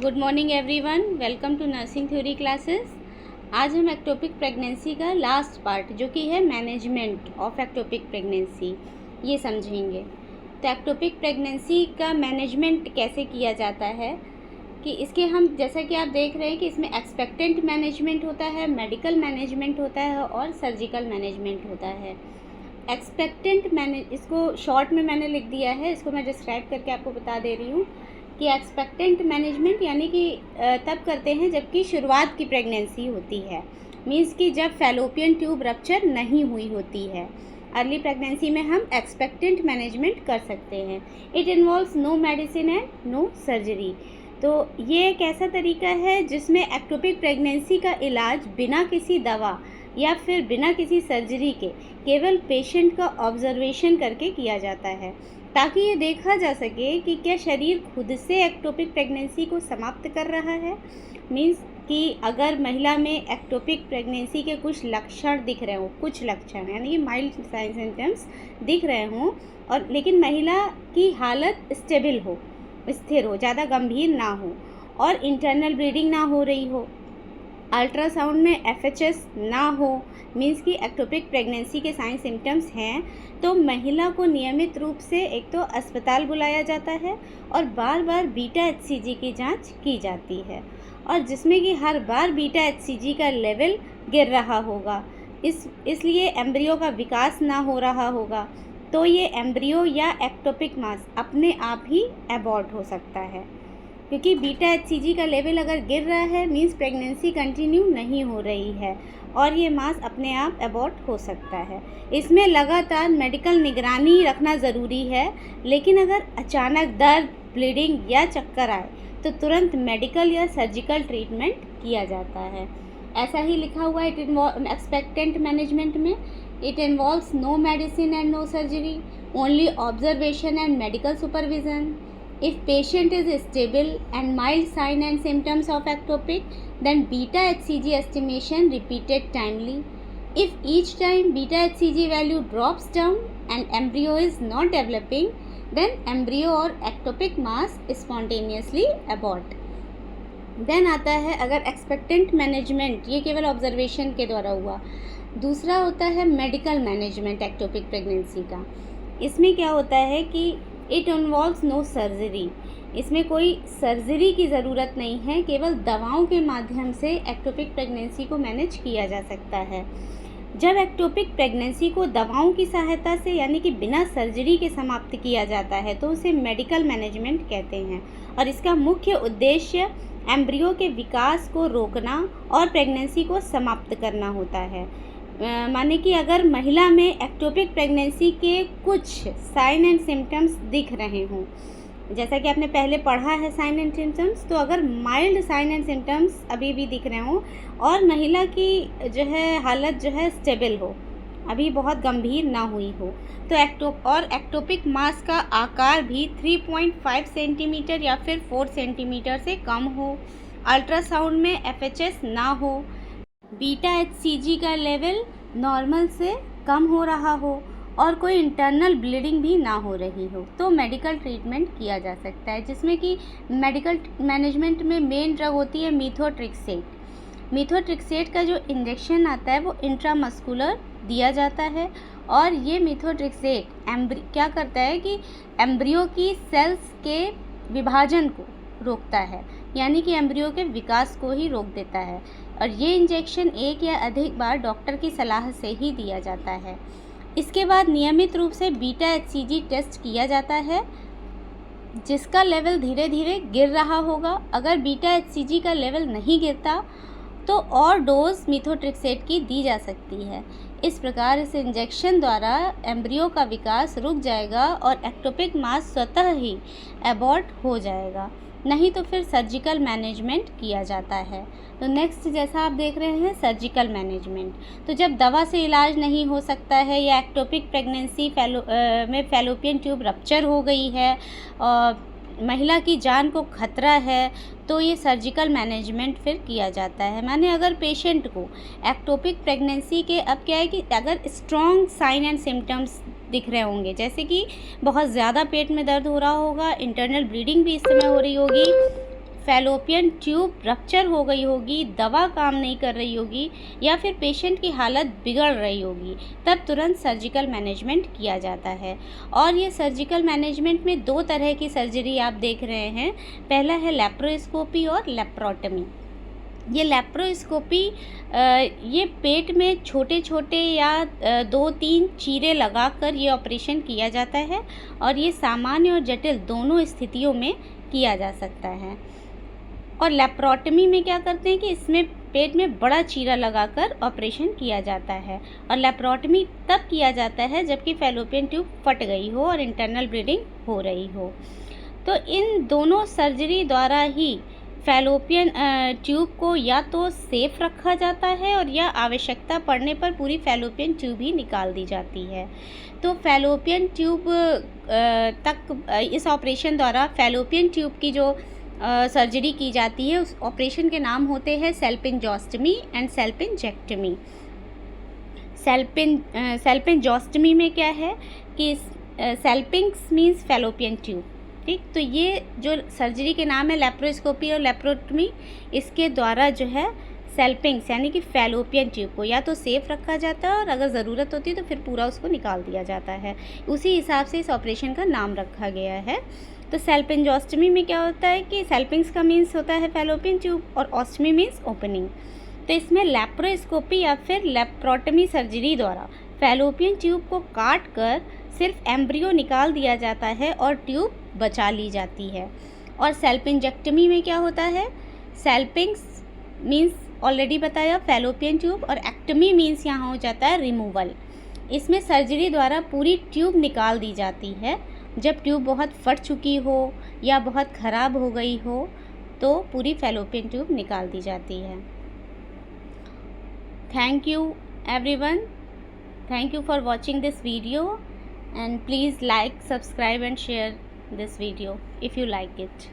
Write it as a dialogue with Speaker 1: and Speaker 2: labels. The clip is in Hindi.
Speaker 1: Good morning everyone, welcome to nursing theory classes. आज हम एक्टोपिक प्रेगनेंसी का लास्ट पार्ट जो कि है मैनेजमेंट ऑफ एक्टोपिक प्रेगनेंसी ये समझेंगे। तो एक्टोपिक प्रेगनेंसी का मैनेजमेंट कैसे किया जाता है कि इसके हम जैसा कि आप देख रहे हैं कि इसमें एक्सपेक्टेंट मैनेजमेंट होता है, मेडिकल मैनेजमेंट होता है और सर्जिकल मैनेजमेंट होता है। एक्सपेक्टेंट इसको शॉर्ट में मैंने लिख दिया है, इसको मैं डिस्क्राइब करके आपको बता दे रही हूँ कि एक्सपेक्टेंट मैनेजमेंट यानी कि तब करते हैं जबकि शुरुआत की प्रेगनेंसी होती है, मीन्स कि जब फैलोपियन ट्यूब रप्चर नहीं हुई होती है। अर्ली प्रेगनेंसी में हम एक्सपेक्टेंट मैनेजमेंट कर सकते हैं। It involves no medicine and no surgery. तो ये एक ऐसा तरीका है जिसमें एक्टोपिक प्रेगनेंसी का इलाज बिना किसी दवा या फिर बिना किसी सर्जरी के केवल पेशेंट का ऑब्जर्वेशन करके किया जाता है, ताकि ये देखा जा सके कि क्या शरीर खुद से एक्टोपिक प्रेगनेंसी को समाप्त कर रहा है। मीन्स कि अगर महिला में एक्टोपिक प्रेगनेंसी के कुछ लक्षण दिख रहे हों, कुछ लक्षण यानी कि माइल्ड साइन सिम्टम्स दिख रहे हों, और लेकिन महिला की हालत स्टेबल हो, स्थिर हो, ज़्यादा गंभीर ना हो और इंटरनल ब्लीडिंग ना हो रही हो, अल्ट्रासाउंड में FHS ना हो, मीन्स कि एक्टोपिक प्रेगनेंसी के साइन सिम्टम्स हैं, तो महिला को नियमित रूप से एक तो अस्पताल बुलाया जाता है और बार बार बीटा HCG की जांच की जाती है, और जिसमें कि हर बार बीटा HCG का लेवल गिर रहा होगा, इसलिए एम्ब्रियो का विकास ना हो रहा होगा, तो ये एम्ब्रियो या एक्टोपिक मास अपने आप ही एबॉर्ट हो सकता है। क्योंकि बीटा HCG का लेवल अगर गिर रहा है मीन्स प्रेगनेंसी कंटिन्यू नहीं हो रही है और ये मास अपने आप एबॉर्ट हो सकता है। इसमें लगातार मेडिकल निगरानी रखना ज़रूरी है, लेकिन अगर अचानक दर्द, ब्लीडिंग या चक्कर आए तो तुरंत मेडिकल या सर्जिकल ट्रीटमेंट किया जाता है। ऐसा ही लिखा हुआ है एक्सपेक्टेंट मैनेजमेंट में, it involves no medicine and no surgery, only observation and medical supervision. If patient is stable and mild sign and symptoms of ectopic, then beta HCG estimation repeated timely. If each time beta HCG value drops down and embryo is not developing, then embryo or ectopic mass spontaneously abort. Then आता है अगर एक्सपेक्टेंट मैनेजमेंट ये केवल ऑब्जर्वेशन के द्वारा हुआ। दूसरा होता है मेडिकल मैनेजमेंट एक्टोपिक प्रेगनेंसी का। इसमें क्या होता है कि इट इन्वॉल्व्स नो सर्जरी, इसमें कोई सर्जरी की ज़रूरत नहीं है, केवल दवाओं के माध्यम से एक्टोपिक प्रेगनेंसी को मैनेज किया जा सकता है। जब एक्टोपिक प्रेगनेंसी को दवाओं की सहायता से यानी कि बिना सर्जरी के समाप्त किया जाता है तो उसे मेडिकल मैनेजमेंट कहते हैं, और इसका मुख्य उद्देश्य एम्ब्रियो के विकास को रोकना और प्रेगनेंसी को समाप्त करना होता है। माने कि अगर महिला में एक्टोपिक प्रेगनेंसी के कुछ साइन एंड सिम्टम्स दिख रहे हों, जैसा कि आपने पहले पढ़ा है साइन एंड सिम्टम्स, तो अगर माइल्ड साइन एंड सिम्टम्स अभी भी दिख रहे हों और महिला की जो है हालत जो है स्टेबल हो, अभी बहुत गंभीर ना हुई हो, तो एक्टोपिक मास का आकार भी 3.5 सेंटीमीटर या फिर 4 सेंटीमीटर से कम हो, अल्ट्रासाउंड में FHS ना हो, बीटा HCG का लेवल नॉर्मल से कम हो रहा हो और कोई इंटरनल ब्लीडिंग भी ना हो रही हो, तो मेडिकल ट्रीटमेंट किया जा सकता है, जिसमें कि मेडिकल मैनेजमेंट में मेन ड्रग होती है मीथोट्रिक्सेट। मीथोट्रिक्सेट का जो इंजेक्शन आता है वो इंट्रामस्कुलर दिया जाता है, और ये मीथोट्रिक्सेट क्या करता है कि एम्ब्रियो की सेल्स के विभाजन को रोकता है, यानी कि एम्ब्रियो के विकास को ही रोक देता है, और ये इंजेक्शन एक या अधिक बार डॉक्टर की सलाह से ही दिया जाता है। इसके बाद नियमित रूप से बीटा HCG टेस्ट किया जाता है, जिसका लेवल धीरे धीरे गिर रहा होगा। अगर बीटा HCG का लेवल नहीं गिरता तो और डोज मीथोट्रिक्सेट की दी जा सकती है। इस प्रकार इस इंजेक्शन द्वारा एम्ब्रियो का विकास रुक जाएगा और एक्टोपिक मास स्वतः ही एबॉर्ट हो जाएगा, नहीं तो फिर सर्जिकल मैनेजमेंट किया जाता है। तो नेक्स्ट जैसा आप देख रहे हैं सर्जिकल मैनेजमेंट, तो जब दवा से इलाज नहीं हो सकता है या एक्टोपिक प्रेगनेंसी में फैलोपियन ट्यूब रप्चर हो गई है और महिला की जान को खतरा है, तो ये सर्जिकल मैनेजमेंट फिर किया जाता है। माने अगर पेशेंट को एक्टोपिक प्रेगनेंसी के अब क्या है कि अगर स्ट्रॉन्ग साइन एंड सिम्टम्स दिख रहे होंगे, जैसे कि बहुत ज़्यादा पेट में दर्द हो रहा होगा, इंटरनल ब्लीडिंग भी इस समय हो रही होगी, फैलोपियन ट्यूब रप्चर हो गई होगी, दवा काम नहीं कर रही होगी या फिर पेशेंट की हालत बिगड़ रही होगी, तब तुरंत सर्जिकल मैनेजमेंट किया जाता है। और ये सर्जिकल मैनेजमेंट में 2 तरह की सर्जरी आप देख रहे हैं। पहला है लेप्रोस्कोपी और लेप्रोटमी। ये लेप्रोस्कोपी ये पेट में छोटे छोटे या 2-3 चीरे लगाकर ये ऑपरेशन किया जाता है और ये सामान्य और जटिल दोनों स्थितियों में किया जा सकता है। और लेप्रोटमी में क्या करते हैं कि इसमें पेट में बड़ा चीरा लगाकर ऑपरेशन किया जाता है। और लेप्रोटमी तब किया जाता है जबकि फैलोपियन ट्यूब फट गई हो और इंटरनल ब्लीडिंग हो रही हो। तो इन दोनों सर्जरी द्वारा ही फैलोपियन ट्यूब को या तो सेफ रखा जाता है और या आवश्यकता पड़ने पर पूरी फैलोपियन ट्यूब ही निकाल दी जाती है। तो फैलोपियन ट्यूब तक इस ऑपरेशन द्वारा फैलोपियन ट्यूब की जो सर्जरी की जाती है उस ऑपरेशन के नाम होते हैं सेल्पिंजोस्टमी एंड सेल्पिंजेक्टमी। सेल्पिंजोस्टमी में क्या है कि सेल्पिंग्स मीन्स फैलोपियन ट्यूब, ठीक। तो ये जो सर्जरी के नाम है लेप्रोस्कोपी और लेप्रोटमी, इसके द्वारा जो है सेल्पिंग्स यानी कि फैलोपियन ट्यूब को या तो सेफ रखा जाता है और अगर ज़रूरत होती है तो फिर पूरा उसको निकाल दिया जाता है। उसी हिसाब से इस ऑपरेशन का नाम रखा गया है। तो सेल्पिंजोस्टमी में क्या होता है कि सेल्पिंग्स का मीन्स होता है फैलोपियन ट्यूब और ऑस्टमी मीन्स ओपनिंग। तो इसमें लेप्रोस्कोपी या फिर लेप्रोटमी सर्जरी द्वारा फैलोपियन ट्यूब को काट कर सिर्फ एम्ब्रियो निकाल दिया जाता है और ट्यूब बचा ली जाती है। और सेल्पिंजेक्टमी में क्या होता है, सेल्पिंग्स मीन्स ऑलरेडी बताया फैलोपियन ट्यूब और एक्टमी मीन्स यहाँ हो जाता है रिमूवल। इसमें सर्जरी द्वारा पूरी ट्यूब निकाल दी जाती है। जब ट्यूब बहुत फट चुकी हो या बहुत ख़राब हो गई हो तो पूरी फैलोपियन ट्यूब निकाल दी जाती है। Thank you everyone, thank you for watching this video and please like, subscribe and share this video if you like it.